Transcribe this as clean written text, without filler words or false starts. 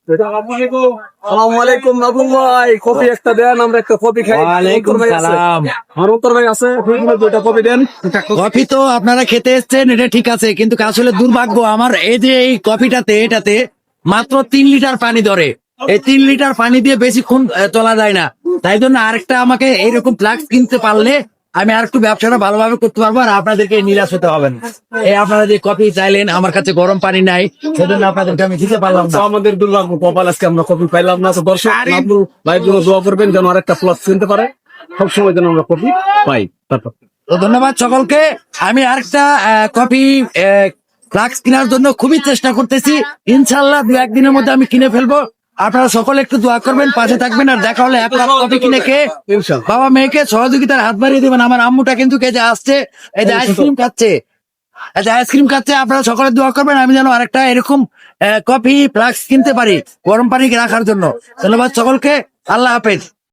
আসসালামু আলাইকুম বাবু ভাই, কফি একটা দেন, আমরা একটা কফি খাই। ওয়ালাইকুম সালাম। আমার উত্তর ভাই আছে, দুইটা কফি দেন। কফি তো আপনারা খেতে এসছেন, এটা ঠিক আছে, কিন্তু আসলে দুর্ভাগ্য আমার, এই যে এই কফিটাতে এটাতে মাত্র 3 লিটার পানি ধরে। এই 3 লিটার পানি দিয়ে বেশিক্ষণ চলা যায় না। তাই জন্য আরেকটা আমাকে এইরকম ফ্লাক্স কিনতে পারলে আমি আর একটু ব্যবসাটা ভালোভাবে করতে পারবো, আর আপনাদেরকে নিরাশ হতে হবে না। এই আপনারা যে কফি চাইলেন, আমার কাছে গরম পানি নাই, সেজন্য আপনাদেরকে আমি দিতে পারলাম না। আমাদের দুর্ভাগ্য, কপাল আজকে আমরা কফি পাইলাম না। তো দর্শক ভাই জন্য দোয়া করবেন যেন আরেকটা প্লাস কিনতে পারে, সবসময় যেন আমরা কফি পাই। তারপর তো ধন্যবাদ সকলকে। আমি আরেকটা কফি ফ্লাক্স কেনার জন্য খুবই চেষ্টা করতেছি। ইনশাল্লাহ 2-1 দিনের মধ্যে আমি কিনে ফেলবো। আপনারা সকলে একটু দোয়া করবেন, পাশে থাকবেন, আর দেখা হলে 1 কাপ কফি কিনে খেয়ে ইনশাল্লাহ। বাবা মেয়েকে সহযোগিতার হাত বাড়িয়ে দেবেন। আমার আম্মুটা কিন্তু কে যে আসছে, এই যে আইসক্রিম খাচ্ছে, আপনারা সকলে দোয়া করবেন আমি যেন আরেকটা এরকম কফি ফ্লাক্স কিনতে পারি গরম পানি রাখার জন্য। ধন্যবাদ সকলকে, আল্লাহ হাফেজ।